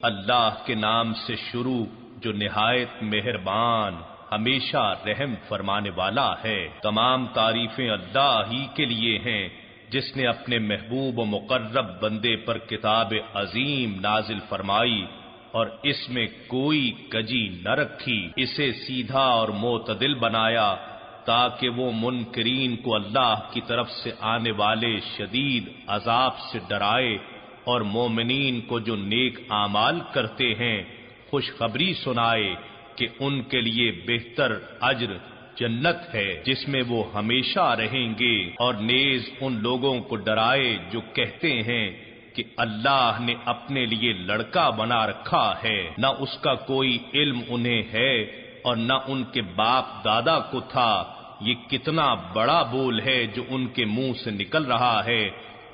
اللہ کے نام سے شروع جو نہایت مہربان ہمیشہ رحم فرمانے والا ہے۔ تمام تعریفیں اللہ ہی کے لیے ہیں جس نے اپنے محبوب و مقرب بندے پر کتاب عظیم نازل فرمائی اور اس میں کوئی کجی نہ رکھی، اسے سیدھا اور معتدل بنایا تاکہ وہ منکرین کو اللہ کی طرف سے آنے والے شدید عذاب سے ڈرائے اور مومنین کو جو نیک اعمال کرتے ہیں خوشخبری سنائے کہ ان کے لیے بہتر اجر جنت ہے جس میں وہ ہمیشہ رہیں گے، اور نیز ان لوگوں کو ڈرائے جو کہتے ہیں کہ اللہ نے اپنے لیے لڑکا بنا رکھا ہے، نہ اس کا کوئی علم انہیں ہے اور نہ ان کے باپ دادا کو تھا۔ یہ کتنا بڑا بول ہے جو ان کے منہ سے نکل رہا ہے،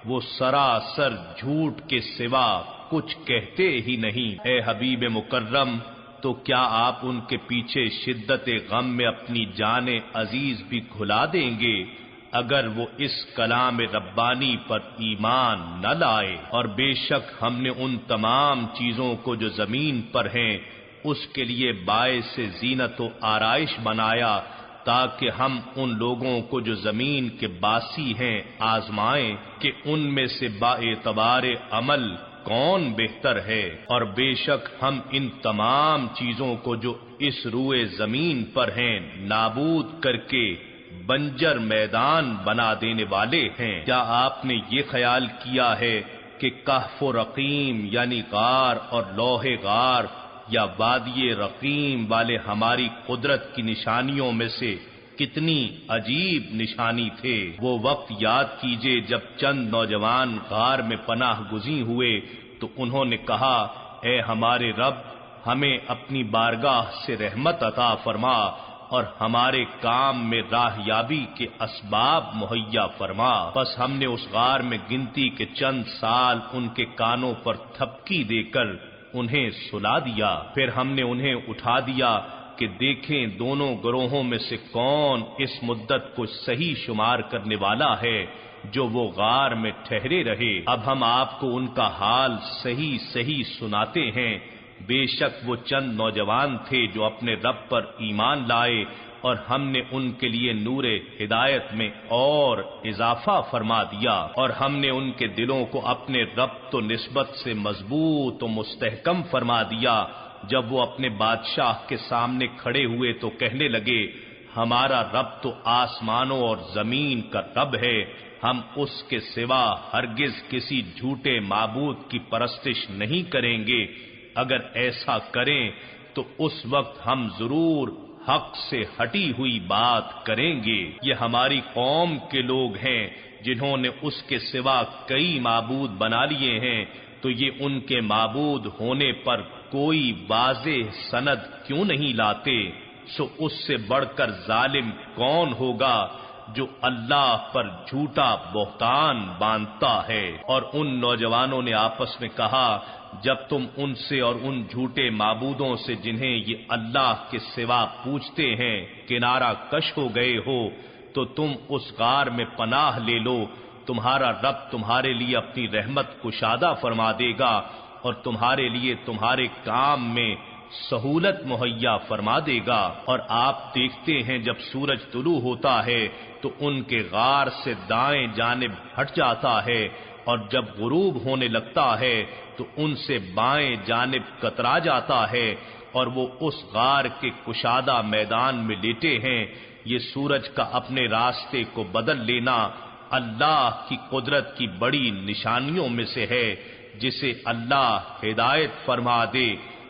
وہ سراسر جھوٹ کے سوا کچھ کہتے ہی نہیں۔ اے حبیب مکرم، تو کیا آپ ان کے پیچھے شدت غم میں اپنی جان عزیز بھی کھلا دیں گے اگر وہ اس کلام ربانی پر ایمان نہ لائے؟ اور بے شک ہم نے ان تمام چیزوں کو جو زمین پر ہیں اس کے لیے باعث زینت و آرائش بنایا تاکہ ہم ان لوگوں کو جو زمین کے باسی ہیں آزمائیں کہ ان میں سے با اعتبار عمل کون بہتر ہے، اور بے شک ہم ان تمام چیزوں کو جو اس روئے زمین پر ہیں نابود کر کے بنجر میدان بنا دینے والے ہیں۔ کیا آپ نے یہ خیال کیا ہے کہ کہف و رقیم یعنی غار اور لوح غار یا وادی رقیم والے ہماری قدرت کی نشانیوں میں سے کتنی عجیب نشانی تھے؟ وہ وقت یاد کیجئے جب چند نوجوان غار میں پناہ گزین ہوئے تو انہوں نے کہا، اے ہمارے رب، ہمیں اپنی بارگاہ سے رحمت عطا فرما اور ہمارے کام میں راہ یابی کے اسباب مہیا فرما۔ بس ہم نے اس غار میں گنتی کے چند سال ان کے کانوں پر تھپکی دے کر انہیں سلا دیا، پھر ہم نے انہیں اٹھا دیا کہ دیکھیں دونوں گروہوں میں سے کون اس مدت کو صحیح شمار کرنے والا ہے جو وہ غار میں ٹھہرے رہے۔ اب ہم آپ کو ان کا حال صحیح صحیح سناتے ہیں۔ بے شک وہ چند نوجوان تھے جو اپنے رب پر ایمان لائے اور ہم نے ان کے لیے نور ہدایت میں اور اضافہ فرما دیا، اور ہم نے ان کے دلوں کو اپنے رب و نسبت سے مضبوط و مستحکم فرما دیا۔ جب وہ اپنے بادشاہ کے سامنے کھڑے ہوئے تو کہنے لگے، ہمارا رب تو آسمانوں اور زمین کا رب ہے، ہم اس کے سوا ہرگز کسی جھوٹے معبود کی پرستش نہیں کریں گے، اگر ایسا کریں تو اس وقت ہم ضرور حق سے ہٹی ہوئی بات کریں گے۔ یہ ہماری قوم کے لوگ ہیں جنہوں نے اس کے سوا کئی معبود بنا لیے ہیں، تو یہ ان کے معبود ہونے پر کوئی واضح سند کیوں نہیں لاتے؟ سو اس سے بڑھ کر ظالم کون ہوگا جو اللہ پر جھوٹا بہتان باندھتا ہے؟ اور ان نوجوانوں نے آپس میں کہا، جب تم ان سے اور ان جھوٹے معبودوں سے جنہیں یہ اللہ کے سوا پوچھتے ہیں کنارہ کش ہو گئے ہو تو تم اس غار میں پناہ لے لو، تمہارا رب تمہارے لیے اپنی رحمت کشادہ فرما دے گا اور تمہارے لیے تمہارے کام میں سہولت مہیا فرما دے گا۔ اور آپ دیکھتے ہیں جب سورج طلوع ہوتا ہے تو ان کے غار سے دائیں جانب ہٹ جاتا ہے، اور جب غروب ہونے لگتا ہے تو ان سے بائیں جانب کترا جاتا ہے، اور وہ اس غار کے کشادہ میدان میں لیٹے ہیں۔ یہ سورج کا اپنے راستے کو بدل لینا اللہ کی قدرت کی بڑی نشانیوں میں سے ہے۔ جسے اللہ ہدایت فرما دے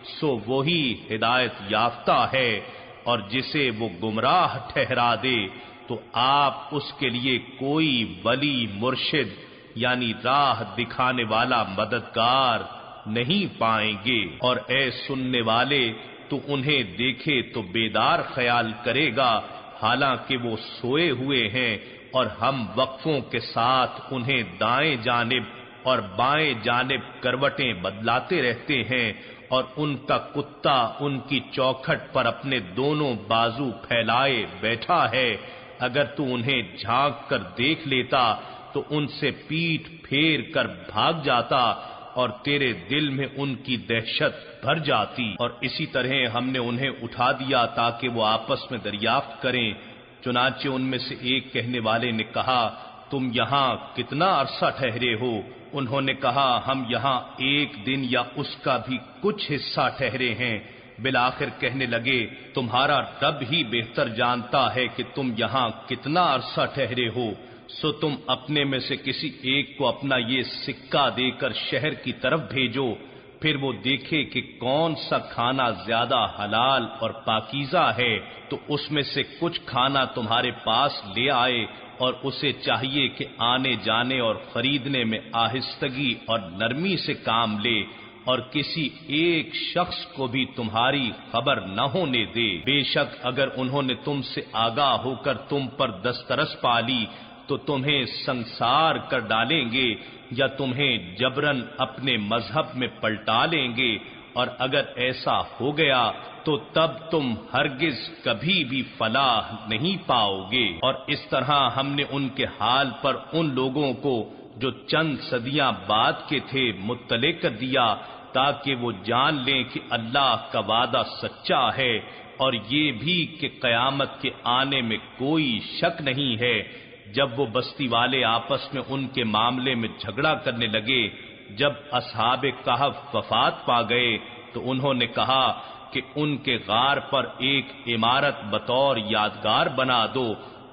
سو وہی ہدایت یافتہ ہے، اور جسے وہ گمراہ ٹھہرا دے تو آپ اس کے لیے کوئی ولی مرشد یعنی راہ دکھانے والا مددگار نہیں پائیں گے۔ اور اے سننے والے، تو انہیں دیکھے تو بیدار خیال کرے گا حالانکہ وہ سوئے ہوئے ہیں، اور ہم وقفوں کے ساتھ انہیں دائیں جانب اور بائیں جانب کروٹیں بدلاتے رہتے ہیں، اور ان کا کتا ان کی چوکھٹ پر اپنے دونوں بازو پھیلائے بیٹھا ہے۔ اگر تو انہیں جھانک کر دیکھ لیتا تو ان سے پیٹھ پھیر کر بھاگ جاتا، اور تیرے دل میں ان کی دہشت بھر جاتی، اور اسی طرح ہم نے انہیں اٹھا دیا تاکہ وہ آپس میں دریافت کریں۔ چنانچہ ان میں سے ایک کہنے والے نے کہا، تم یہاں کتنا عرصہ ٹھہرے ہو؟ انہوں نے کہا، ہم یہاں 1 دن یا اس کا بھی کچھ حصہ ٹھہرے ہیں۔ بالآخر کہنے لگے، تمہارا رب ہی بہتر جانتا ہے کہ تم یہاں کتنا عرصہ ٹھہرے ہو، سو تم اپنے میں سے کسی ایک کو اپنا یہ سکہ دے کر شہر کی طرف بھیجو، پھر وہ دیکھے کہ کون سا کھانا زیادہ حلال اور پاکیزہ ہے، تو اس میں سے کچھ کھانا تمہارے پاس لے آئے، اور اسے چاہیے کہ آنے جانے اور خریدنے میں آہستگی اور نرمی سے کام لے، اور کسی ایک شخص کو بھی تمہاری خبر نہ ہونے دے۔ بے شک اگر انہوں نے تم سے آگاہ ہو کر تم پر دسترس پالی تو تمہیں سنسار کر ڈالیں گے یا تمہیں جبرن اپنے مذہب میں پلٹا لیں گے، اور اگر ایسا ہو گیا تو تب تم ہرگز کبھی بھی فلاح نہیں پاؤ گے۔ اور اس طرح ہم نے ان کے حال پر ان لوگوں کو جو چند صدیاں بعد کے تھے مطلع کر دیا، تاکہ وہ جان لیں کہ اللہ کا وعدہ سچا ہے، اور یہ بھی کہ قیامت کے آنے میں کوئی شک نہیں ہے۔ جب وہ بستی والے آپس میں ان کے معاملے میں جھگڑا کرنے لگے، جب اصحاب کہف وفات پا گئے تو انہوں نے کہا کہ ان کے غار پر ایک عمارت بطور یادگار بنا دو،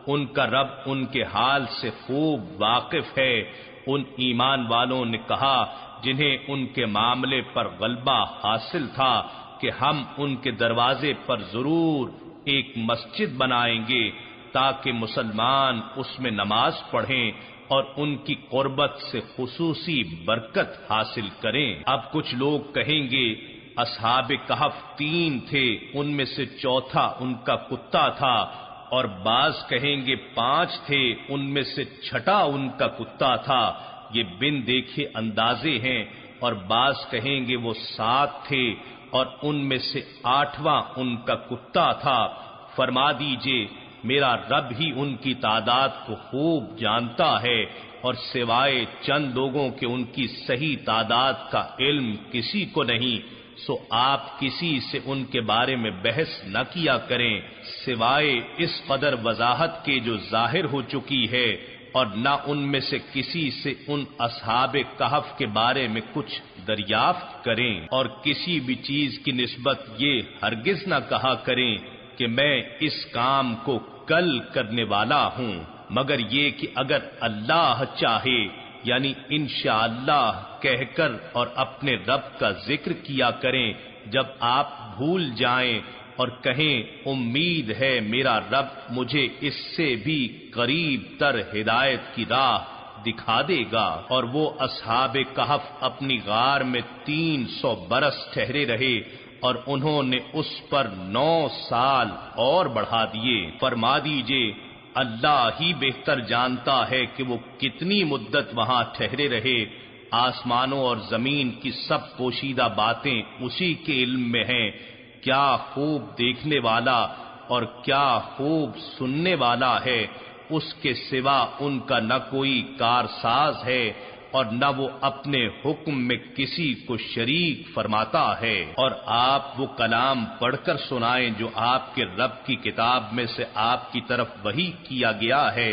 ان کا رب ان کے حال سے خوب واقف ہے۔ ان ایمان والوں نے کہا جنہیں ان کے معاملے پر غلبہ حاصل تھا کہ ہم ان کے دروازے پر ضرور ایک مسجد بنائیں گے تاکہ مسلمان اس میں نماز پڑھیں اور ان کی قربت سے خصوصی برکت حاصل کریں۔ اب کچھ لوگ کہیں گے اصحاب کہف 3 تھے، ان میں سے چوتھا ان کا کتا تھا، اور بعض کہیں گے 5 تھے، ان میں سے چھٹا ان کا کتا تھا۔ یہ بن دیکھے اندازے ہیں، اور بعض کہیں گے وہ 7 تھے اور ان میں سے 8واں ان کا کتا تھا۔ فرما دیجئے میرا رب ہی ان کی تعداد کو خوب جانتا ہے، اور سوائے چند لوگوں کے ان کی صحیح تعداد کا علم کسی کو نہیں، سو آپ کسی سے ان کے بارے میں بحث نہ کیا کریں سوائے اس قدر وضاحت کے جو ظاہر ہو چکی ہے، اور نہ ان میں سے کسی سے ان اصحاب کہف کے بارے میں کچھ دریافت کریں، اور کسی بھی چیز کی نسبت یہ ہرگز نہ کہا کریں کہ میں اس کام کو کل کرنے والا ہوں، مگر یہ کہ اگر اللہ چاہے، یعنی انشاءاللہ کہہ کر اور اپنے رب کا ذکر کیا کریں جب آپ بھول جائیں، اور کہیں امید ہے میرا رب مجھے اس سے بھی قریب تر ہدایت کی راہ دکھا دے گا۔ اور وہ اصحاب کہف اپنی غار میں 300 برس ٹھہرے رہے، اور انہوں نے اس پر 9 سال اور بڑھا دیے۔ فرما دیجئے اللہ ہی بہتر جانتا ہے کہ وہ کتنی مدت وہاں ٹھہرے رہے، آسمانوں اور زمین کی سب پوشیدہ باتیں اسی کے علم میں ہیں۔ کیا خوب دیکھنے والا اور کیا خوب سننے والا ہے، اس کے سوا ان کا نہ کوئی کارساز ہے اور نہ وہ اپنے حکم میں کسی کو شریک فرماتا ہے۔ اور آپ وہ کلام پڑھ کر سنائیں جو آپ کے رب کی کتاب میں سے آپ کی طرف وحی کیا گیا ہے،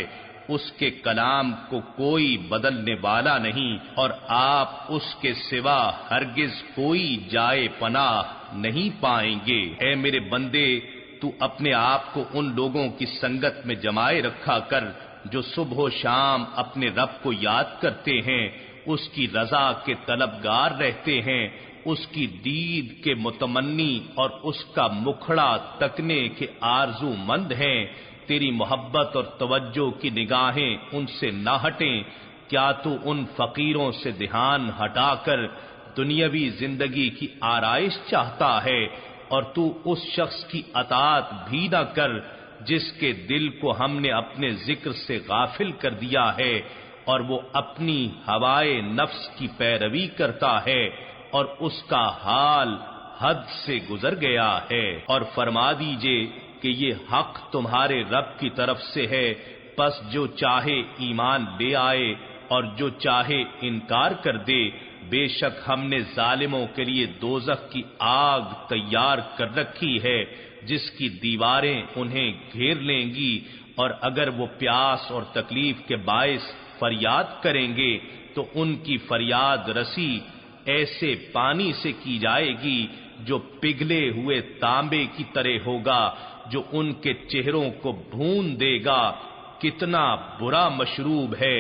اس کے کلام کو کوئی بدلنے والا نہیں، اور آپ اس کے سوا ہرگز کوئی جائے پناہ نہیں پائیں گے۔ اے میرے بندے، تو اپنے آپ کو ان لوگوں کی سنگت میں جمائے رکھا کر جو صبح و شام اپنے رب کو یاد کرتے ہیں، اس کی رضا کے طلبگار رہتے ہیں، اس کی دید کے متمنی اور اس کا مکھڑا تکنے کے آرزو مند ہیں۔ تیری محبت اور توجہ کی نگاہیں ان سے نہ ہٹیں۔ کیا تو ان فقیروں سے دھیان ہٹا کر دنیاوی زندگی کی آرائش چاہتا ہے، اور تو اس شخص کی اطاعت بھی نہ کر جس کے دل کو ہم نے اپنے ذکر سے غافل کر دیا ہے، اور وہ اپنی ہوائے نفس کی پیروی کرتا ہے، اور اس کا حال حد سے گزر گیا ہے۔ اور فرما دیجئے کہ یہ حق تمہارے رب کی طرف سے ہے، پس جو چاہے ایمان لے آئے اور جو چاہے انکار کر دے، بے شک ہم نے ظالموں کے لیے دوزخ کی آگ تیار کر رکھی ہے جس کی دیواریں انہیں گھیر لیں گی، اور اگر وہ پیاس اور تکلیف کے باعث فریاد کریں گے تو ان کی فریاد رسی ایسے پانی سے کی جائے گی جو پگھلے ہوئے تانبے کی طرح ہوگا، جو ان کے چہروں کو بھون دے گا۔ کتنا برا مشروب ہے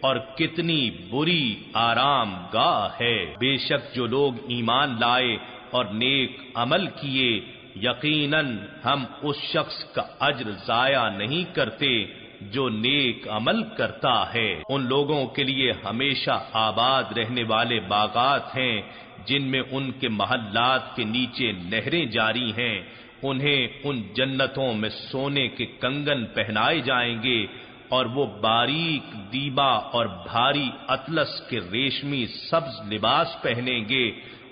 اور کتنی بری آرام گاہ ہے۔ بے شک جو لوگ ایمان لائے اور نیک عمل کیے، یقیناً ہم اس شخص کا اجر ضائع نہیں کرتے جو نیک عمل کرتا ہے۔ ان لوگوں کے لیے ہمیشہ آباد رہنے والے باغات ہیں جن میں ان کے محلات کے نیچے نہریں جاری ہیں، انہیں ان جنتوں میں سونے کے کنگن پہنائے جائیں گے اور وہ باریک دیبا اور بھاری اطلس کے ریشمی سبز لباس پہنیں گے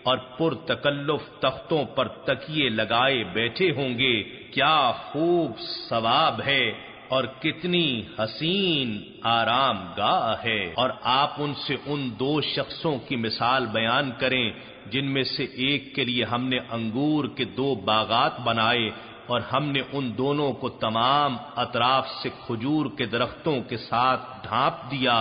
اور پرتکلف تختوں پر تکیے لگائے بیٹھے ہوں گے۔ کیا خوب ثواب ہے اور کتنی حسین آرام گاہ ہے۔ اور آپ ان سے ان دو شخصوں کی مثال بیان کریں جن میں سے ایک کے لیے ہم نے انگور کے 2 باغات بنائے اور ہم نے ان دونوں کو تمام اطراف سے کھجور کے درختوں کے ساتھ ڈھانپ دیا،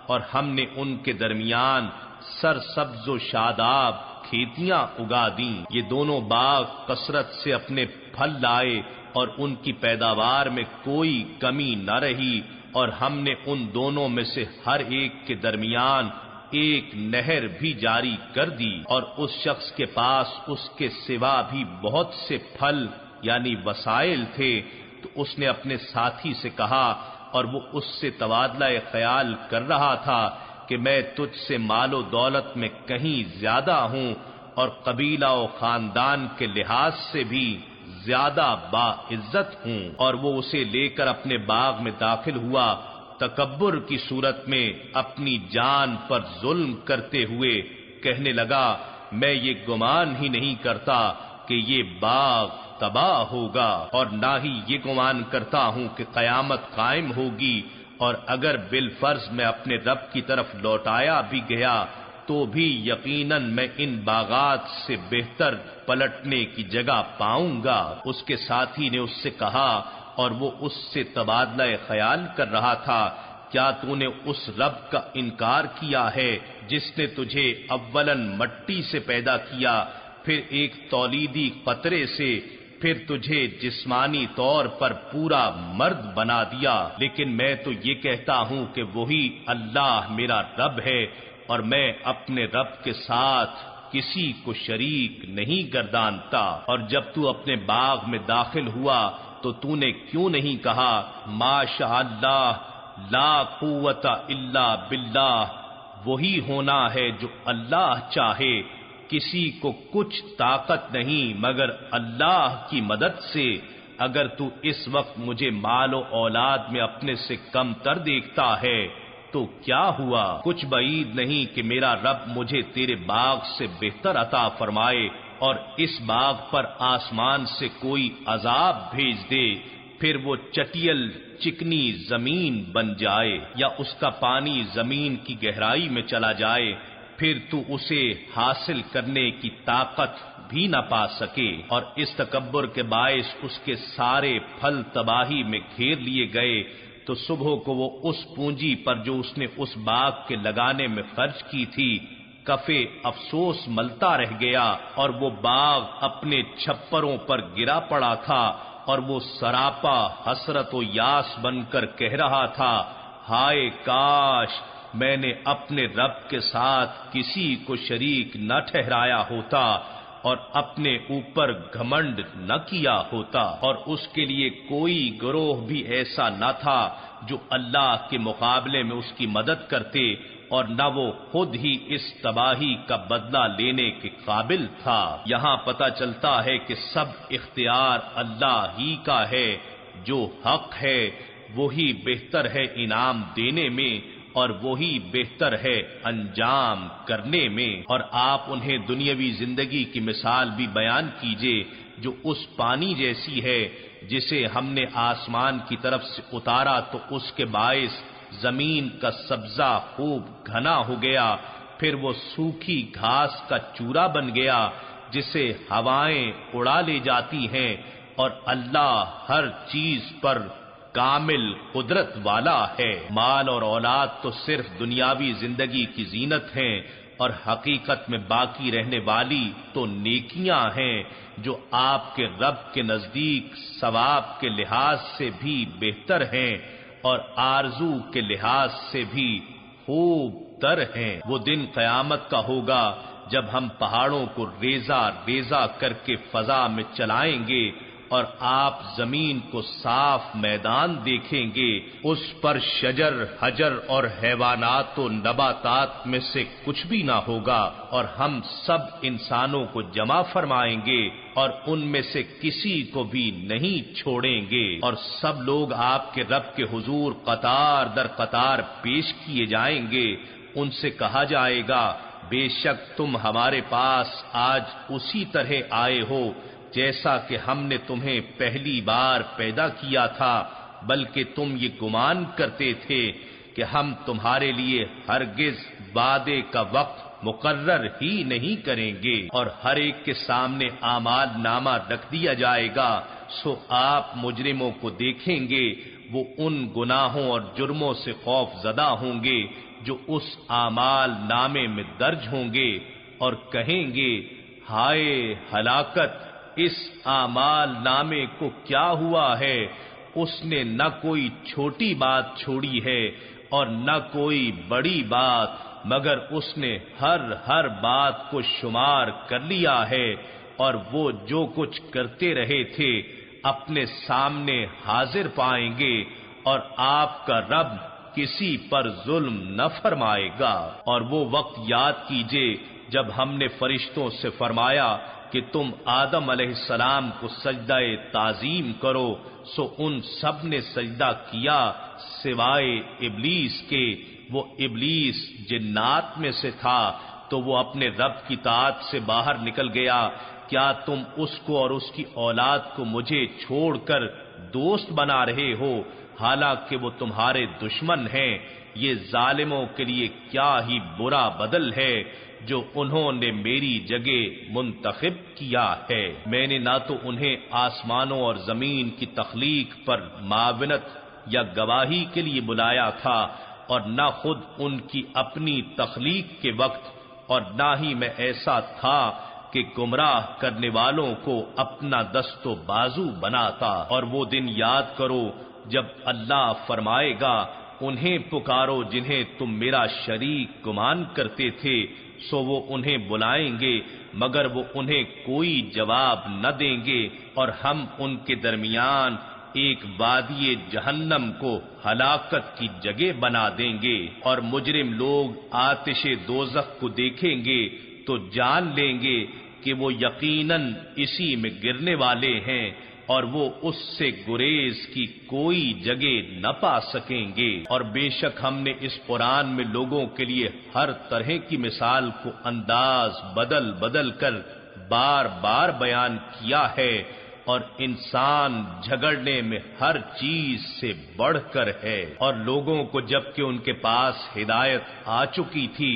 اور ہم نے ان کے درمیان سرسبز و شاداب کھیتیاں اگا دیں۔ یہ دونوں باغ کثرت سے اپنے پھل لائے اور ان کی پیداوار میں کوئی کمی نہ رہی، اور ہم نے ان دونوں میں سے ہر ایک کے درمیان ایک نہر بھی جاری کر دی، اور اس شخص کے پاس اس کے سوا بھی بہت سے پھل یعنی وسائل تھے، تو اس نے اپنے ساتھی سے کہا اور وہ اس سے تبادلہ خیال کر رہا تھا کہ میں تجھ سے مال و دولت میں کہیں زیادہ ہوں اور قبیلہ و خاندان کے لحاظ سے بھی زیادہ باعزت ہوں، اور وہ اسے لے کر اپنے باغ میں داخل ہوا، تکبر کی صورت میں اپنی جان پر ظلم کرتے ہوئے کہنے لگا میں یہ گمان ہی نہیں کرتا کہ یہ باغ تباہ ہوگا، اور نہ ہی یہ گمان کرتا ہوں کہ قیامت قائم ہوگی، اور اگر بالفرض میں اپنے رب کی طرف لوٹایا بھی گیا تو بھی یقیناً میں ان باغات سے بہتر پلٹنے کی جگہ پاؤں گا۔ اس کے ساتھی نے اس سے کہا اور وہ اس سے تبادلہ خیال کر رہا تھا، کیا تو نے اس رب کا انکار کیا ہے جس نے تجھے اولاً مٹی سے پیدا کیا، پھر ایک تولیدی قطرے سے، پھر تجھے جسمانی طور پر پورا مرد بنا دیا؟ لیکن میں تو یہ کہتا ہوں کہ وہی اللہ میرا رب ہے اور میں اپنے رب کے ساتھ کسی کو شریک نہیں گردانتا۔ اور جب تو اپنے باغ میں داخل ہوا تو تو نے کیوں نہیں کہا ماشاء اللہ لا قوت الا باللہ، وہی ہونا ہے جو اللہ چاہے، کسی کو کچھ طاقت نہیں مگر اللہ کی مدد سے۔ اگر تو اس وقت مجھے مال و اولاد میں اپنے سے کم تر دیکھتا ہے تو کیا ہوا؟ کچھ بعید نہیں کہ میرا رب مجھے تیرے باغ سے بہتر عطا فرمائے اور اس باغ پر آسمان سے کوئی عذاب بھیج دے، پھر وہ چٹیل چکنی زمین بن جائے یا اس کا پانی زمین کی گہرائی میں چلا جائے، پھر تو اسے حاصل کرنے کی طاقت بھی نہ پا سکے، اور اس تکبر کے باعث اس کے سارے پھل تباہی میں گھیر لیے گئے۔ تو صبح کو وہ اس پونجی پر جو اس نے اس باغ کے لگانے میں خرچ کی تھی کفے افسوس ملتا رہ گیا، اور وہ باغ اپنے چھپروں پر گرا پڑا تھا، اور وہ سراپا حسرت و یاس بن کر کہہ رہا تھا ہائے کاش میں نے اپنے رب کے ساتھ کسی کو شریک نہ ٹھہرایا ہوتا اور اپنے اوپر گھمنڈ نہ کیا ہوتا، اور اس کے لیے کوئی گروہ بھی ایسا نہ تھا جو اللہ کے مقابلے میں اس کی مدد کرتے، اور نہ وہ خود ہی اس تباہی کا بدلہ لینے کے قابل تھا۔ یہاں پتہ چلتا ہے کہ سب اختیار اللہ ہی کا ہے، جو حق ہے وہی بہتر ہے انعام دینے میں اور وہی بہتر ہے انجام کرنے میں۔ اور آپ انہیں دنیاوی زندگی کی مثال بھی بیان کیجئے جو اس پانی جیسی ہے جسے ہم نے آسمان کی طرف سے اتارا تو اس کے باعث زمین کا سبزہ خوب گھنا ہو گیا، پھر وہ سوکھی گھاس کا چورا بن گیا جسے ہوائیں اڑا لے جاتی ہیں، اور اللہ ہر چیز پر کامل قدرت والا ہے۔ مال اور اولاد تو صرف دنیاوی زندگی کی زینت ہیں، اور حقیقت میں باقی رہنے والی تو نیکیاں ہیں جو آپ کے رب کے نزدیک ثواب کے لحاظ سے بھی بہتر ہیں اور آرزو کے لحاظ سے بھی خوب تر ہیں۔ وہ دن قیامت کا ہوگا جب ہم پہاڑوں کو ریزہ ریزہ کر کے فضا میں چلائیں گے اور آپ زمین کو صاف میدان دیکھیں گے، اس پر شجر حجر اور حیوانات و نباتات میں سے کچھ بھی نہ ہوگا، اور ہم سب انسانوں کو جمع فرمائیں گے اور ان میں سے کسی کو بھی نہیں چھوڑیں گے، اور سب لوگ آپ کے رب کے حضور قطار در قطار پیش کیے جائیں گے۔ ان سے کہا جائے گا بے شک تم ہمارے پاس آج اسی طرح آئے ہو جیسا کہ ہم نے تمہیں پہلی بار پیدا کیا تھا، بلکہ تم یہ گمان کرتے تھے کہ ہم تمہارے لیے ہرگز وعدے کا وقت مقرر ہی نہیں کریں گے، اور ہر ایک کے سامنے اعمال نامہ رکھ دیا جائے گا۔ سو آپ مجرموں کو دیکھیں گے، وہ ان گناہوں اور جرموں سے خوف زدہ ہوں گے جو اس اعمال نامے میں درج ہوں گے، اور کہیں گے ہائے ہلاکت، اس اعمال نامے کو کیا ہوا ہے؟ اس نے نہ کوئی چھوٹی بات چھوڑی ہے اور نہ کوئی بڑی بات، مگر اس نے ہر بات کو شمار کر لیا ہے، اور وہ جو کچھ کرتے رہے تھے اپنے سامنے حاضر پائیں گے، اور آپ کا رب کسی پر ظلم نہ فرمائے گا۔ اور وہ وقت یاد کیجئے جب ہم نے فرشتوں سے فرمایا کہ تم آدم علیہ السلام کو سجدہ تعظیم کرو، سو ان سب نے سجدہ کیا سوائے ابلیس کے۔ وہ ابلیس جنات میں سے تھا تو وہ اپنے رب کی طاعت سے باہر نکل گیا۔ کیا تم اس کو اور اس کی اولاد کو مجھے چھوڑ کر دوست بنا رہے ہو، حالانکہ وہ تمہارے دشمن ہیں؟ یہ ظالموں کے لیے کیا ہی برا بدل ہے جو انہوں نے میری جگہ منتخب کیا ہے۔ میں نے نہ تو انہیں آسمانوں اور زمین کی تخلیق پر معاونت یا گواہی کے لیے بلایا تھا، اور نہ خود ان کی اپنی تخلیق کے وقت، اور نہ ہی میں ایسا تھا کہ گمراہ کرنے والوں کو اپنا دست و بازو بناتا۔ اور وہ دن یاد کرو جب اللہ فرمائے گا انہیں پکارو جنہیں تم میرا شریک گمان کرتے تھے، سو وہ انہیں بلائیں گے مگر وہ انہیں کوئی جواب نہ دیں گے، اور ہم ان کے درمیان ایک وادی جہنم کو ہلاکت کی جگہ بنا دیں گے، اور مجرم لوگ آتش دوزخ کو دیکھیں گے تو جان لیں گے کہ وہ یقیناً اسی میں گرنے والے ہیں، اور وہ اس سے گریز کی کوئی جگہ نہ پا سکیں گے۔ اور بے شک ہم نے اس قرآن میں لوگوں کے لیے ہر طرح کی مثال کو انداز بدل بدل کر بار بار بیان کیا ہے، اور انسان جھگڑنے میں ہر چیز سے بڑھ کر ہے۔ اور لوگوں کو جبکہ ان کے پاس ہدایت آ چکی تھی،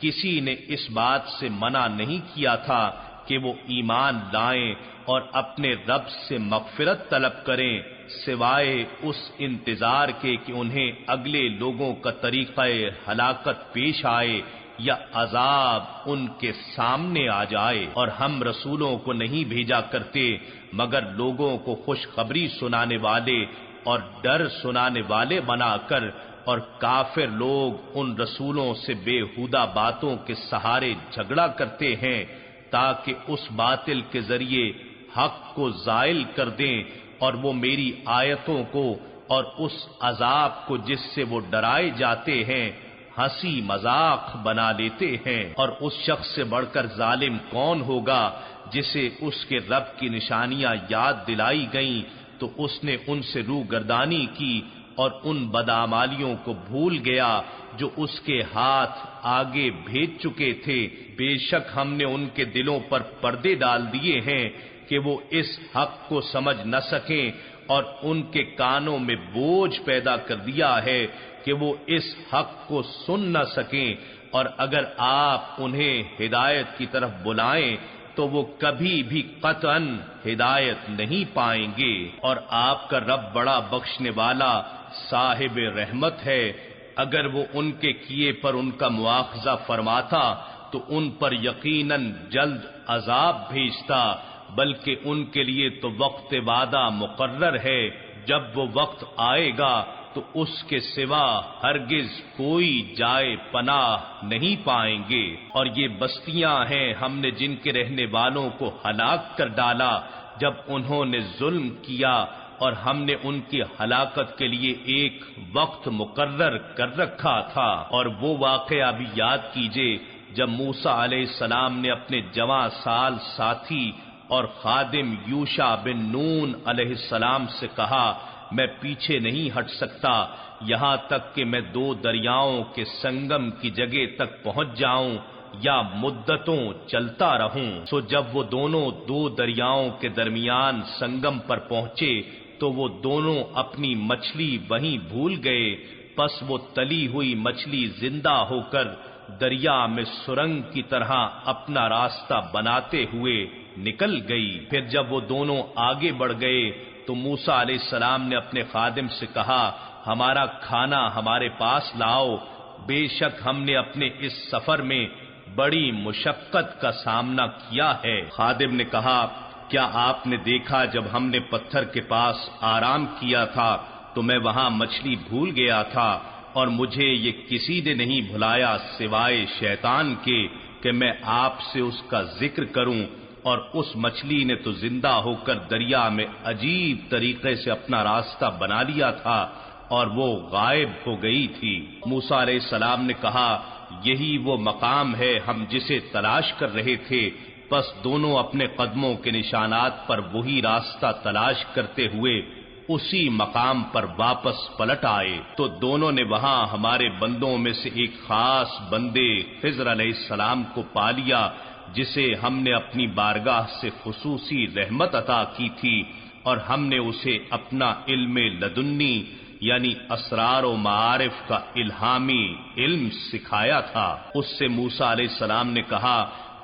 کسی نے اس بات سے منع نہیں کیا تھا کہ وہ ایمان لائیں اور اپنے رب سے مغفرت طلب کریں، سوائے اس انتظار کے کہ انہیں اگلے لوگوں کا طریقہ ہلاکت پیش آئے یا عذاب ان کے سامنے آ جائے۔ اور ہم رسولوں کو نہیں بھیجا کرتے مگر لوگوں کو خوشخبری سنانے والے اور ڈر سنانے والے بنا کر، اور کافر لوگ ان رسولوں سے بےہودہ باتوں کے سہارے جھگڑا کرتے ہیں تاکہ اس باطل کے ذریعے حق کو زائل کر دیں، اور وہ میری آیتوں کو اور اس عذاب کو جس سے وہ ڈرائے جاتے ہیں ہنسی مذاق بنا لیتے ہیں۔ اور اس شخص سے بڑھ کر ظالم کون ہوگا جسے اس کے رب کی نشانیاں یاد دلائی گئیں تو اس نے ان سے روگردانی کی اور ان بدعمالیوں کو بھول گیا جو اس کے ہاتھ آگے بھیج چکے تھے۔ بے شک ہم نے ان کے دلوں پر پردے ڈال دیے ہیں کہ وہ اس حق کو سمجھ نہ سکیں، اور ان کے کانوں میں بوجھ پیدا کر دیا ہے کہ وہ اس حق کو سن نہ سکیں، اور اگر آپ انہیں ہدایت کی طرف بلائیں تو وہ کبھی بھی قطعاً ہدایت نہیں پائیں گے۔ اور آپ کا رب بڑا بخشنے والا صاحب رحمت ہے، اگر وہ ان کے کیے پر ان کا مواخذہ فرماتا تو ان پر یقیناً جلد عذاب بھیجتا، بلکہ ان کے لیے تو وقت وعدہ مقرر ہے، جب وہ وقت آئے گا تو اس کے سوا ہرگز کوئی جائے پناہ نہیں پائیں گے۔ اور یہ بستیاں ہیں ہم نے جن کے رہنے والوں کو ہلاک کر ڈالا جب انہوں نے ظلم کیا، اور ہم نے ان کی ہلاکت کے لیے ایک وقت مقرر کر رکھا تھا۔ اور وہ واقعہ بھی یاد کیجئے جب موسیٰ علیہ السلام نے اپنے جوان سال ساتھی اور خادم یوشع بن نون علیہ السلام سے کہا، میں پیچھے نہیں ہٹ سکتا یہاں تک کہ میں 2 دریاؤں کے سنگم کی جگہ تک پہنچ جاؤں یا مدتوں چلتا رہوں۔ سو جب وہ دونوں 2 دریاؤں کے درمیان سنگم پر پہنچے تو وہ دونوں اپنی مچھلی وہیں بھول گئے، پس وہ تلی ہوئی مچھلی زندہ ہو کر دریا میں سرنگ کی طرح اپنا راستہ بناتے ہوئے نکل گئی۔ پھر جب وہ دونوں آگے بڑھ گئے تو موسیٰ علیہ السلام نے اپنے خادم سے کہا، ہمارا کھانا ہمارے پاس لاؤ، بے شک ہم نے اپنے اس سفر میں بڑی مشقت کا سامنا کیا ہے۔ خادم نے کہا، کیا آپ نے دیکھا جب ہم نے پتھر کے پاس آرام کیا تھا تو میں وہاں مچھلی بھول گیا تھا، اور مجھے یہ کسی نے نہیں بھلایا سوائے شیطان کے کہ میں آپ سے اس کا ذکر کروں، اور اس مچھلی نے تو زندہ ہو کر دریا میں عجیب طریقے سے اپنا راستہ بنا لیا تھا اور وہ غائب ہو گئی تھی۔ موسیٰ علیہ السلام نے کہا، یہی وہ مقام ہے ہم جسے تلاش کر رہے تھے۔ بس دونوں اپنے قدموں کے نشانات پر وہی راستہ تلاش کرتے ہوئے اسی مقام پر واپس پلٹ آئے تو دونوں نے وہاں ہمارے بندوں میں سے ایک خاص بندے خضر علیہ السلام کو پا لیا، جسے ہم نے اپنی بارگاہ سے خصوصی رحمت عطا کی تھی، اور ہم نے اسے اپنا علم لدنی یعنی اسرار و معارف کا الہامی علم سکھایا تھا۔ اس سے موسیٰ علیہ السلام نے کہا،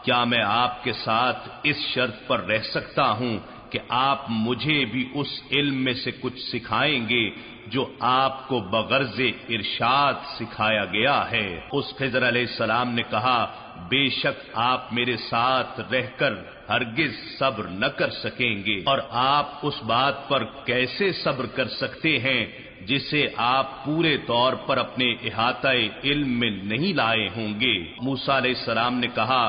کیا میں آپ کے ساتھ اس شرط پر رہ سکتا ہوں کہ آپ مجھے بھی اس علم میں سے کچھ سکھائیں گے جو آپ کو بغرض ارشاد سکھایا گیا ہے؟ اس خضر علیہ السلام نے کہا، بے شک آپ میرے ساتھ رہ کر ہرگز صبر نہ کر سکیں گے، اور آپ اس بات پر کیسے صبر کر سکتے ہیں جسے آپ پورے طور پر اپنے احاطہ علم میں نہیں لائے ہوں گے۔ موسیٰ علیہ السلام نے کہا،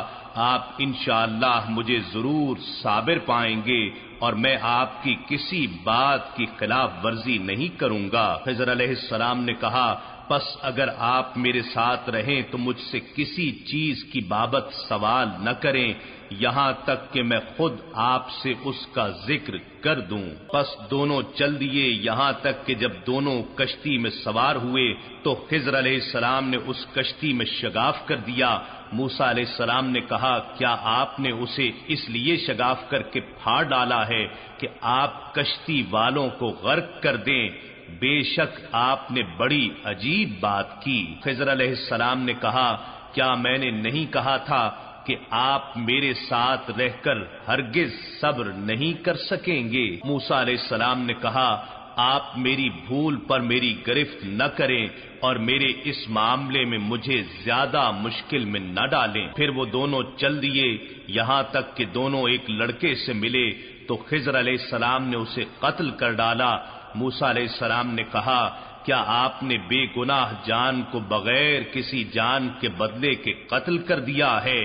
آپ انشاءاللہ مجھے ضرور صابر پائیں گے، اور میں آپ کی کسی بات کی خلاف ورزی نہیں کروں گا۔ خضر علیہ السلام نے کہا، پس اگر آپ میرے ساتھ رہیں تو مجھ سے کسی چیز کی بابت سوال نہ کریں یہاں تک کہ میں خود آپ سے اس کا ذکر کر دوں۔ پس دونوں چل دیے یہاں تک کہ جب دونوں کشتی میں سوار ہوئے تو خضر علیہ السلام نے اس کشتی میں شگاف کر دیا۔ موسیٰ علیہ السلام نے کہا، کیا آپ نے اسے اس لیے شگاف کر کے پھاڑ ڈالا ہے کہ آپ کشتی والوں کو غرق کر دیں؟ بے شک آپ نے بڑی عجیب بات کی۔ خضر علیہ السلام نے کہا، کیا میں نے نہیں کہا تھا کہ آپ میرے ساتھ رہ کر ہرگز صبر نہیں کر سکیں گے؟ موسیٰ علیہ السلام نے کہا، آپ میری بھول پر میری گرفت نہ کریں اور میرے اس معاملے میں مجھے زیادہ مشکل میں نہ ڈالیں۔ پھر وہ دونوں چل دیے یہاں تک کہ دونوں ایک لڑکے سے ملے تو خضر علیہ السلام نے اسے قتل کر ڈالا۔ موسیٰ علیہ السلام نے کہا، کیا آپ نے بے گناہ جان کو بغیر کسی جان کے بدلے کے قتل کر دیا ہے؟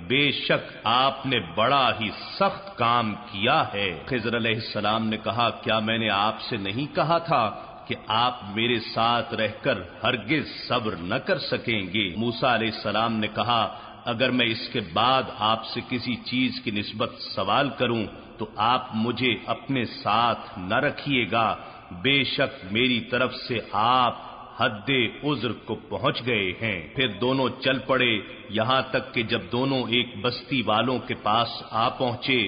بے شک آپ نے بڑا ہی سخت کام کیا ہے۔ خضر علیہ السلام نے کہا، کیا میں نے آپ سے نہیں کہا تھا کہ آپ میرے ساتھ رہ کر ہرگز صبر نہ کر سکیں گے؟ موسیٰ علیہ السلام نے کہا، اگر میں اس کے بعد آپ سے کسی چیز کی نسبت سوال کروں تو آپ مجھے اپنے ساتھ نہ رکھیے گا، بے شک میری طرف سے آپ حد عذر کو پہنچ گئے ہیں۔ پھر دونوں چل پڑے، یہاں تک کہ جب دونوں ایک بستی والوں کے پاس آ پہنچے،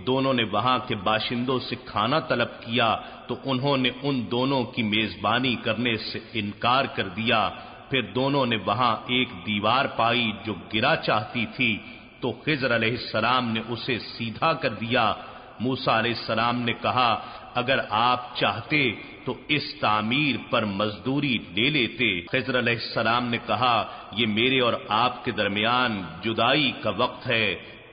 دونوں نے وہاں کے باشندوں سے کھانا طلب کیا تو انہوں نے ان دونوں کی میزبانی کرنے سے انکار کر دیا۔ پھر دونوں نے وہاں ایک دیوار پائی جو گرا چاہتی تھی، تو خضر علیہ السلام نے اسے سیدھا کر دیا۔ موسیٰ علیہ السلام نے کہا اگر آپ چاہتے تو اس تعمیر پر مزدوری لے لیتے۔ خضر علیہ السلام نے کہا یہ میرے اور آپ کے درمیان جدائی کا وقت ہے،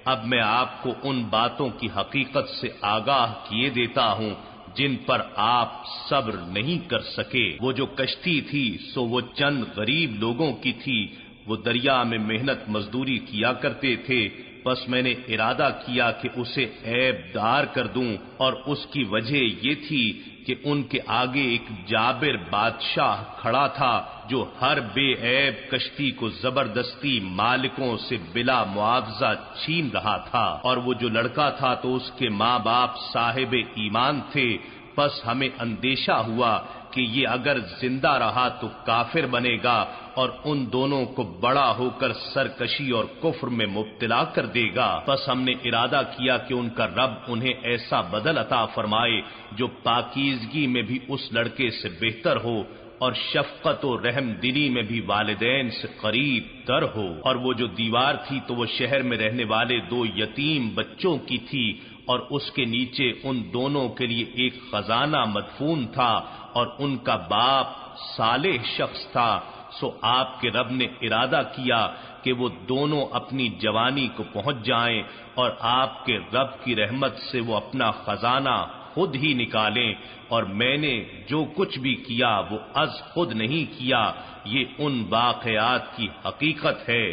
اب میں آپ کو ان باتوں کی حقیقت سے آگاہ کیے دیتا ہوں جن پر آپ صبر نہیں کر سکے۔ وہ جو کشتی تھی سو وہ چند غریب لوگوں کی تھی، وہ دریا میں محنت مزدوری کیا کرتے تھے، بس میں نے ارادہ کیا کہ اسے عیب دار کر دوں، اور اس کی وجہ یہ تھی کہ ان کے آگے ایک جابر بادشاہ کھڑا تھا جو ہر بے عیب کشتی کو زبردستی مالکوں سے بلا معاوضہ چھین رہا تھا، اور وہ جو لڑکا تھا تو اس کے ماں باپ صاحب ایمان تھے، بس ہمیں اندیشہ ہوا کہ یہ اگر زندہ رہا تو کافر بنے گا اور ان دونوں کو بڑا ہو کر سرکشی اور کفر میں مبتلا کر دے گا۔ بس ہم نے ارادہ کیا کہ ان کا رب انہیں ایسا بدل عطا فرمائے جو پاکیزگی میں بھی اس لڑکے سے بہتر ہو اور شفقت و رحم دلی میں بھی والدین سے قریب تر ہو۔ اور وہ جو دیوار تھی تو وہ شہر میں رہنے والے 2 یتیم بچوں کی تھی، اور اس کے نیچے ان دونوں کے لیے ایک خزانہ مدفون تھا، اور ان کا باپ صالح شخص تھا۔ سو آپ کے رب نے ارادہ کیا کہ وہ دونوں اپنی جوانی کو پہنچ جائیں، اور آپ کے رب کی رحمت سے وہ اپنا خزانہ خود ہی نکالیں، اور میں نے جو کچھ بھی کیا وہ از خود نہیں کیا، یہ ان واقعات کی حقیقت ہے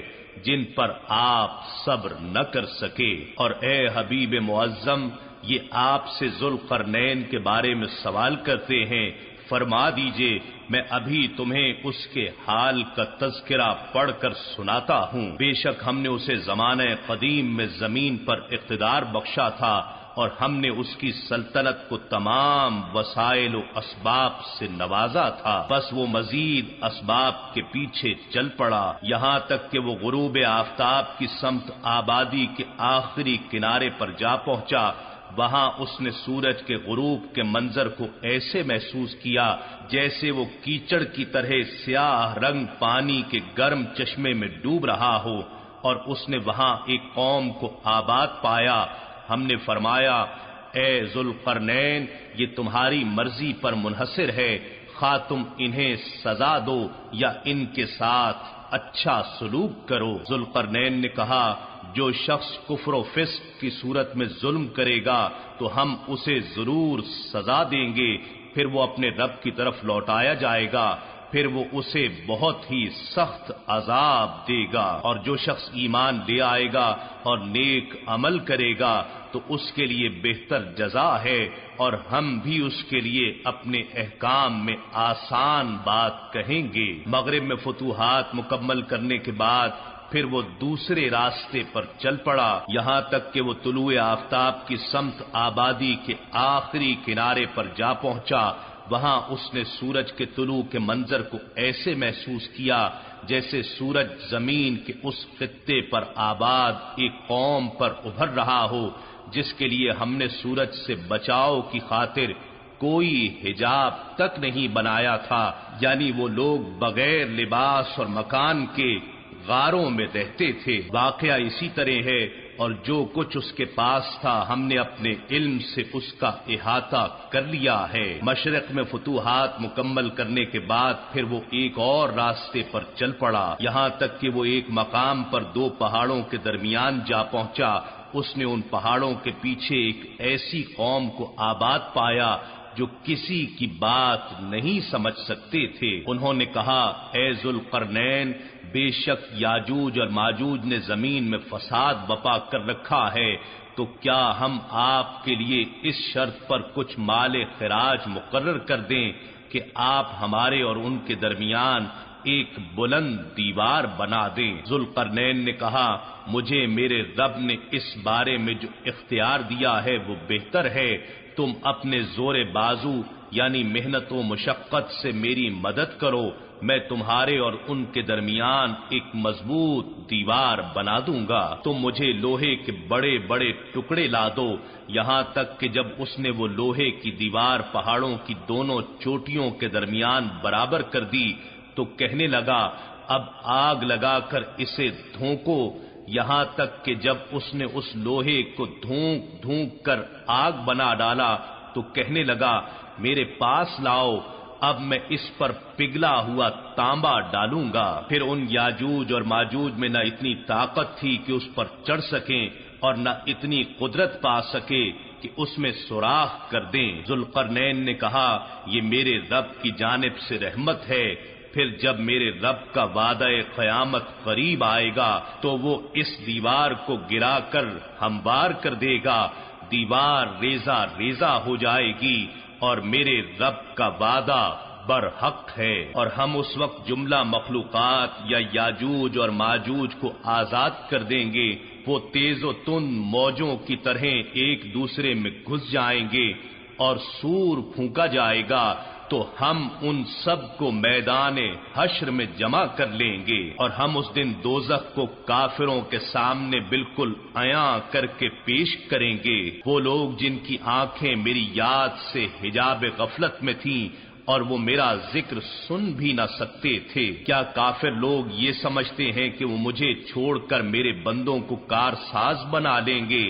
جن پر آپ صبر نہ کر سکے۔ اور اے حبیب معظم، یہ آپ سے ذوالقرنین کے بارے میں سوال کرتے ہیں، فرما دیجئے میں ابھی تمہیں اس کے حال کا تذکرہ پڑھ کر سناتا ہوں۔ بے شک ہم نے اسے زمانہ قدیم میں زمین پر اقتدار بخشا تھا، اور ہم نے اس کی سلطنت کو تمام وسائل و اسباب سے نوازا تھا، بس وہ مزید اسباب کے پیچھے چل پڑا، یہاں تک کہ وہ غروب آفتاب کی سمت آبادی کے آخری کنارے پر جا پہنچا۔ وہاں اس نے سورج کے غروب کے منظر کو ایسے محسوس کیا جیسے وہ کیچڑ کی طرح سیاہ رنگ پانی کے گرم چشمے میں ڈوب رہا ہو، اور اس نے وہاں ایک قوم کو آباد پایا۔ ہم نے فرمایا اے ذوالقرنین، یہ تمہاری مرضی پر منحصر ہے، خواہ تم انہیں سزا دو یا ان کے ساتھ اچھا سلوک کرو۔ ذوالقرنین نے کہا جو شخص کفر و فسق کی صورت میں ظلم کرے گا تو ہم اسے ضرور سزا دیں گے، پھر وہ اپنے رب کی طرف لوٹایا جائے گا، پھر وہ اسے بہت ہی سخت عذاب دے گا، اور جو شخص ایمان لے آئے گا اور نیک عمل کرے گا تو اس کے لیے بہتر جزا ہے، اور ہم بھی اس کے لیے اپنے احکام میں آسان بات کہیں گے۔ مغرب میں فتوحات مکمل کرنے کے بعد پھر وہ دوسرے راستے پر چل پڑا، یہاں تک کہ وہ طلوع آفتاب کی سمت آبادی کے آخری کنارے پر جا پہنچا۔ وہاں اس نے سورج کے طلوع کے منظر کو ایسے محسوس کیا جیسے سورج زمین کے اس خطے پر آباد ایک قوم پر ابھر رہا ہو جس کے لیے ہم نے سورج سے بچاؤ کی خاطر کوئی حجاب تک نہیں بنایا تھا، یعنی وہ لوگ بغیر لباس اور مکان کے غاروں میں رہتے تھے۔ واقعہ اسی طرح ہے، اور جو کچھ اس کے پاس تھا ہم نے اپنے علم سے اس کا احاطہ کر لیا ہے۔ مشرق میں فتوحات مکمل کرنے کے بعد پھر وہ ایک اور راستے پر چل پڑا، یہاں تک کہ وہ ایک مقام پر 2 پہاڑوں کے درمیان جا پہنچا۔ اس نے ان پہاڑوں کے پیچھے ایک ایسی قوم کو آباد پایا جو کسی کی بات نہیں سمجھ سکتے تھے۔ انہوں نے کہا اے ذوالقرنین، بے شک یاجوج اور ماجوج نے زمین میں فساد بپا کر رکھا ہے، تو کیا ہم آپ کے لیے اس شرط پر کچھ مال خراج مقرر کر دیں کہ آپ ہمارے اور ان کے درمیان ایک بلند دیوار بنا دیں؟ ذوالقرنین نے کہا مجھے میرے رب نے اس بارے میں جو اختیار دیا ہے وہ بہتر ہے، تم اپنے زور بازو یعنی محنت و مشقت سے میری مدد کرو، میں تمہارے اور ان کے درمیان ایک مضبوط دیوار بنا دوں گا. تم مجھے لوہے کے بڑے بڑے ٹکڑے لا دو. یہاں تک کہ جب اس نے وہ لوہے کی دیوار پہاڑوں کی دونوں چوٹیوں کے درمیان برابر کر دی تو کہنے لگا اب آگ لگا کر اسے دھونکو. یہاں تک کہ جب اس نے اس لوہے کو دھونک دھونک کر آگ بنا ڈالا تو کہنے لگا میرے پاس لاؤ، اب میں اس پر پگھلا ہوا تانبا ڈالوں گا. پھر ان یاجوج اور ماجوج میں نہ اتنی طاقت تھی کہ اس پر چڑھ سکیں اور نہ اتنی قدرت پا سکے کہ اس میں سوراخ کر دیں. ذوالقرنین نے کہا یہ میرے رب کی جانب سے رحمت ہے. پھر جب میرے رب کا وعدہ قیامت قریب آئے گا تو وہ اس دیوار کو گرا کر ہموار کر دے گا. دیوار ریزہ ریزہ ہو جائے گی اور میرے رب کا وعدہ برحق ہے. اور ہم اس وقت جملہ مخلوقات یا یاجوج اور ماجوج کو آزاد کر دیں گے. وہ تیز و تند موجوں کی طرح ایک دوسرے میں گھس جائیں گے اور سور پھونکا جائے گا تو ہم ان سب کو میدان حشر میں جمع کر لیں گے. اور ہم اس دن دوزخ کو کافروں کے سامنے بالکل عیاں کر کے پیش کریں گے. وہ لوگ جن کی آنکھیں میری یاد سے حجاب غفلت میں تھیں اور وہ میرا ذکر سن بھی نہ سکتے تھے. کیا کافر لوگ یہ سمجھتے ہیں کہ وہ مجھے چھوڑ کر میرے بندوں کو کارساز بنا لیں گے؟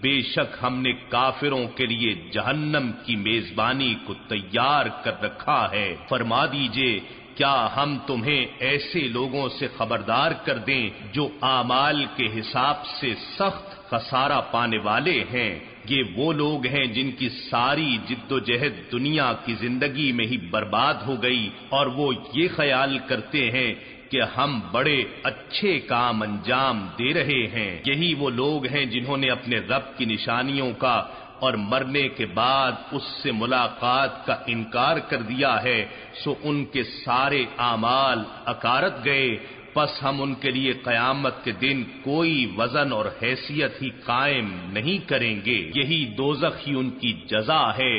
بے شک ہم نے کافروں کے لیے جہنم کی میزبانی کو تیار کر رکھا ہے. فرما دیجئے کیا ہم تمہیں ایسے لوگوں سے خبردار کر دیں جو اعمال کے حساب سے سخت خسارہ پانے والے ہیں؟ یہ وہ لوگ ہیں جن کی ساری جد و جہد دنیا کی زندگی میں ہی برباد ہو گئی اور وہ یہ خیال کرتے ہیں کہ ہم بڑے اچھے کام انجام دے رہے ہیں. یہی وہ لوگ ہیں جنہوں نے اپنے رب کی نشانیوں کا اور مرنے کے بعد اس سے ملاقات کا انکار کر دیا ہے، سو ان کے سارے اعمال اکارت گئے. پس ہم ان کے لیے قیامت کے دن کوئی وزن اور حیثیت ہی قائم نہیں کریں گے. یہی دوزخ ہی ان کی جزا ہے،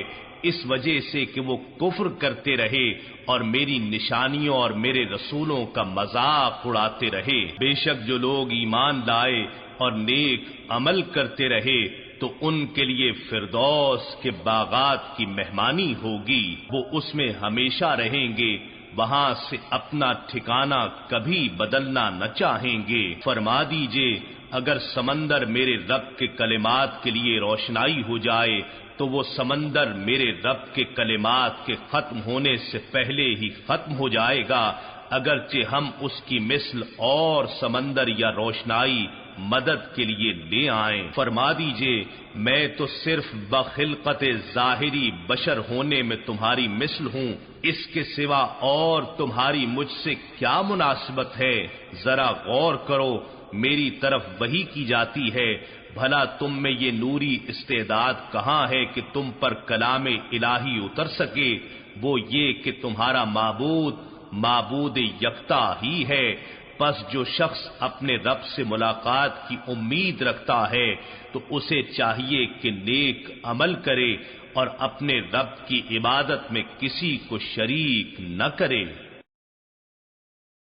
اس وجہ سے کہ وہ کفر کرتے رہے اور میری نشانیوں اور میرے رسولوں کا مذاق اڑاتے رہے. بے شک جو لوگ ایمان لائے اور نیک عمل کرتے رہے تو ان کے لیے فردوس کے باغات کی مہمانی ہوگی، وہ اس میں ہمیشہ رہیں گے، وہاں سے اپنا ٹھکانہ کبھی بدلنا نہ چاہیں گے. فرما دیجئے اگر سمندر میرے رب کے کلمات کے لیے روشنائی ہو جائے تو وہ سمندر میرے رب کے کلمات کے ختم ہونے سے پہلے ہی ختم ہو جائے گا، اگرچہ ہم اس کی مثل اور سمندر یا روشنائی مدد کے لیے لے آئیں. فرما دیجئے میں تو صرف بخلقت ظاہری بشر ہونے میں تمہاری مثل ہوں، اس کے سوا اور تمہاری مجھ سے کیا مناسبت ہے؟ ذرا غور کرو، میری طرف وحی کی جاتی ہے، بھلا تم میں یہ نوری استعداد کہاں ہے کہ تم پر کلام الہی اتر سکے؟ وہ یہ کہ تمہارا معبود یکتا ہی ہے. پس جو شخص اپنے رب سے ملاقات کی امید رکھتا ہے تو اسے چاہیے کہ نیک عمل کرے اور اپنے رب کی عبادت میں کسی کو شریک نہ کرے.